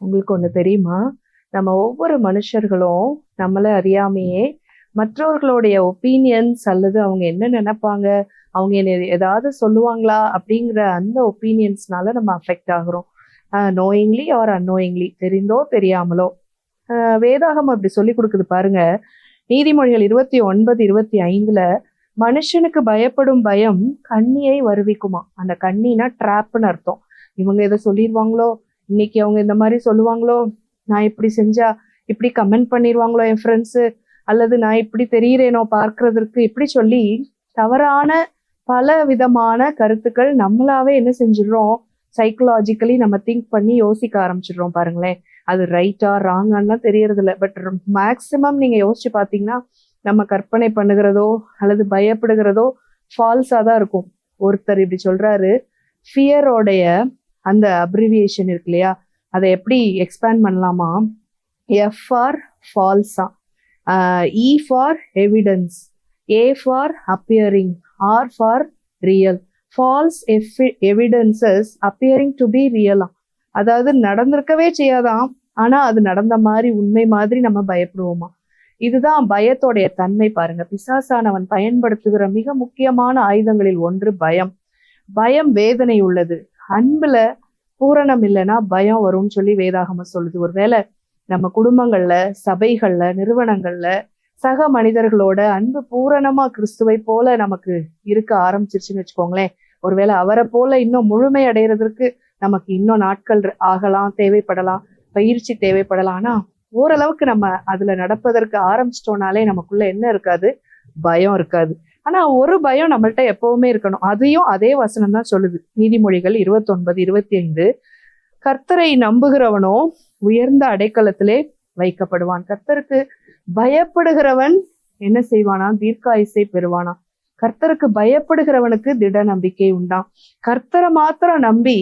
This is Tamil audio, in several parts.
உங்களுக்கு ஒண்ணு தெரியுமா? நம்ம ஒவ்வொரு மனுஷர்களும் நம்மள அறியாமையே மற்றவர்களுடைய ஒப்பீனியன்ஸ் அல்லது அவங்க என்ன நினைப்பாங்க, அவங்க என்ன ஏதாவது சொல்லுவாங்களா அப்படிங்கிற அந்த ஒப்பீனியன்ஸ்னால நம்ம அஃபெக்ட் ஆகுறோம். நோயிங்லி ஆர் அன்னோயிங்லி, தெரிந்தோ தெரியாமலோ. வேதாகம் அப்படி சொல்லி கொடுக்குது பாருங்க. நீதிமொழிகள் 29:25 மனுஷனுக்கு பயப்படும் பயம் கண்ணியை வருவிக்குமா. அந்த கண்ணினா ட்ராப்னு அர்த்தம். இவங்க இதை சொல்லிடுவாங்களோ, இன்னைக்கு அவங்க இந்த மாதிரி சொல்லுவாங்களோ, நான் இப்படி செஞ்சா இப்படி கமெண்ட் பண்ணிடுவாங்களோ என் ஃப்ரெண்ட்ஸு, அல்லது நான் இப்படி தெரிகிறேனோ பார்க்கறதுக்கு, இப்படி சொல்லி தவறான பல விதமான கருத்துக்கள் நம்மளாவே என்ன செஞ்சிடுறோம், சைக்கலாஜிக்கலி நம்ம திங்க் பண்ணி யோசிக்க ஆரம்பிச்சிடுறோம். பாருங்களேன், அது ரைட்டா ராங்கான்லாம் தெரியறது இல்லை. பட் மேக்சிமம் நீங்க யோசிச்சு பார்த்தீங்கன்னா நம்ம கற்பனை பண்ணுகிறதோ அல்லது பயப்படுகிறதோ ஃபால்ஸா தான் இருக்கும். ஒருத்தர் இப்படி சொல்றாரு, ஃபியரோடைய அந்த அப்ரிவியேஷன் இருக்கு இல்லையா, அதை எப்படி எக்ஸ்பேண்ட் பண்ணலாமா? எஃப் ஃபார் ஃபால்ஸா, E for evidence, A for appearing, R for real. False evidences appearing to be ரியலா. அதாவது நடந்திருக்கவே செய்யாதான், ஆனா அது நடந்த மாதிரி உண்மை மாதிரி நம்ம பயப்படுவோமா. இதுதான் பயத்தோடைய தன்மை. பாருங்க, பிசாசானவன் பயன்படுத்துகிற மிக முக்கியமான ஆயுதங்களில் ஒன்று பயம். பயம் வேதனை உள்ளது. அன்புல பூரணம் இல்லைன்னா பயம் வரும்னு சொல்லி வேதாகமம் சொல்லுது. ஒருவேளை நம்ம குடும்பங்கள்ல, சபைகள்ல, நிறுவனங்கள்ல சக மனிதர்களோட அன்பு பூரணமா கிறிஸ்துவை போல நமக்கு இருக்க ஆரம்பிச்சிருச்சுன்னு வச்சுக்கோங்களேன், ஒருவேளை அவரை போல இன்னும் முழுமை அடைகிறதுக்கு நமக்கு இன்னும் நாட்கள் ஆகலாம், தேவைப்படலாம், பயிற்சி தேவைப்படலாம். ஆனா ஓரளவுக்கு நம்ம அதுல நடப்பதற்கு ஆரம்பிச்சிட்டோம்னாலே நமக்குள்ள என்ன இருக்காது, பயம் இருக்காது. ஆனா ஒரு பயம் நம்மள்ட்ட எப்பவுமே இருக்கணும். அதையும் அதே வசனம் தான் சொல்லுது. நீதிமொழிகள் 29:25 கர்த்தரை நம்புகிறவனோ உயர்ந்த அடைக்கலத்திலே வைக்கப்படுவான். கர்த்தருக்கு பயப்படுகிறவன் என்ன செய்வானா, தீர்க்காயுசை பெறுவானா. கர்த்தருக்கு பயப்படுகிறவனுக்கு திட நம்பிக்கை உண்டாம். கர்த்தரை மாத்திரம் நம்பி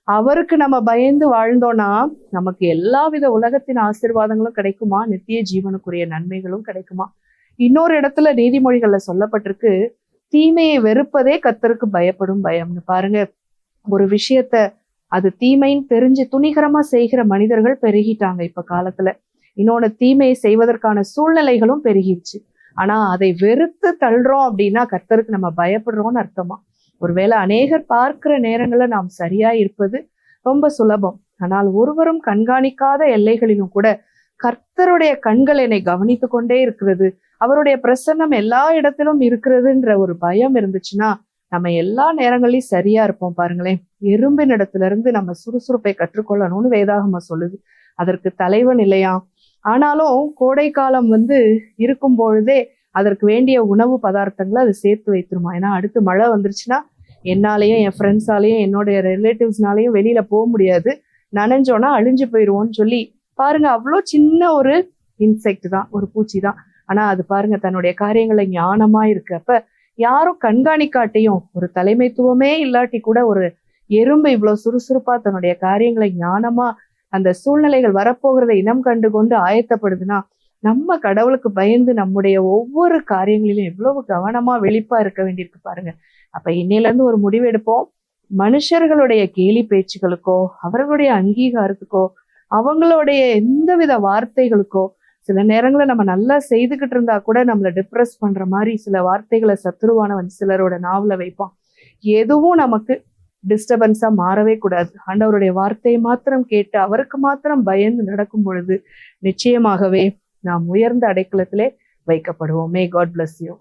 அவருக்கு நம்ம பயந்து வாழ்ந்தோம்னா நமக்கு எல்லா வித உலகத்தின் ஆசீர்வாதங்களும் கிடைக்குமா, நித்திய ஜீவனுக்குரிய நன்மைகளும் கிடைக்குமா. இன்னொரு இடத்துல நீதிமொழிகள்ல சொல்லப்பட்டிருக்கு, தீமையை வெறுப்பதே கர்த்தருக்கு பயப்படும் பயம்னு. பாருங்க, ஒரு விஷயத்த அது தீமைன்னு தெரிஞ்சு துணிகரமா செய்கிற மனிதர்கள் பெருகிட்டாங்க இப்ப காலத்துல. இன்னொன்னு, தீமையை செய்வதற்கான சூழ்நிலைகளும் பெருகிடுச்சு. ஆனா அதை வெறுத்து தள்ளுறோம் அப்படின்னா கர்த்தருக்கு நம்ம பயப்படுறோம்னு அர்த்தமா. ஒருவேளை அநேகர் பார்க்கிற நேரங்கள்ல நாம் சரியா இருப்பது ரொம்ப சுலபம். ஆனால் ஒருவரும் கண்காணிக்காத எல்லைகளிலும் கூட கர்த்தருடைய கண்கள் என்னை கவனித்து கொண்டே இருக்கிறது, அவருடைய பிரசன்னம் எல்லா இடத்திலும் இருக்கிறதுன்ற ஒரு பயம் இருந்துச்சுன்னா நம்ம எல்லா நேரங்களையும் சரியா இருப்போம். பாருங்களேன், எறும்பின் இடத்துல இருந்து நம்ம சுறுசுறுப்பை கற்றுக்கொள்ளணும்னு வேதாகமம் சொல்லுது. அதற்கு தலைவன் இல்லையா. ஆனாலும் கோடை காலம் இருக்கும் பொழுதே அதற்கு வேண்டிய உணவு பதார்த்தங்களை அது சேர்த்து வைத்துருமா. ஏன்னா அடுத்து மழை வந்துருச்சுன்னா என்னாலையும் என் ஃப்ரெண்ட்ஸாலையும் என்னுடைய ரிலேட்டிவ்ஸ்னாலையும் வெளியில போக முடியாது, நனைஞ்சோன்னா அழிஞ்சு போயிடுவோன்னு சொல்லி. பாருங்க, அவ்வளோ சின்ன ஒரு இன்செக்ட் தான், ஒரு பூச்சி தான். ஆனா அது பாருங்க தன்னுடைய காரியங்களை ஞானமா இருக்கு. அப்ப யாரும் கண்காணிக்காட்டியும், ஒரு தலைமைத்துவமே இல்லாட்டி கூட ஒரு எறும்பு இவ்வளவு சுறுசுறுப்பா தன்னுடைய காரியங்களை ஞானமா அந்த சூழ்நிலைகள் வரப்போகிறத இனம் கண்டு கொண்டு ஆயத்தப்படுதுன்னா நம்ம கடவுளுக்கு பயந்து நம்முடைய ஒவ்வொரு காரியங்களிலும் எவ்வளவு கவனமா வெளிப்பா இருக்க வேண்டியிருக்கு பாருங்க. அப்ப இன்னையில இருந்து ஒரு முடிவு எடுப்போம். மனுஷர்களுடைய கேலி பேச்சுகளுக்கோ, அவர்களுடைய அங்கீகாரத்துக்கோ, அவங்களுடைய எந்தவித வார்த்தைகளுக்கோ, சில நேரங்களில் நம்ம நல்லா செய்துகிட்டு இருந்தா கூட நம்மளை டிப்ரெஸ் பண்ற மாதிரி சில வார்த்தைகளை சத்துருவானவன் சிலரோட நாவல வைப்பான். எதுவும் நமக்கு டிஸ்டர்பன்ஸா மாறவே கூடாது. ஆண்டவருடைய வார்த்தையை மாத்திரம் கேட்டு அவருக்கு மாத்திரம் பயந்து நடக்கும் பொழுது நிச்சயமாகவே நாம் உயர்ந்த அடைக்கலத்திலே வைக்கப்படுவோம். May god bless you.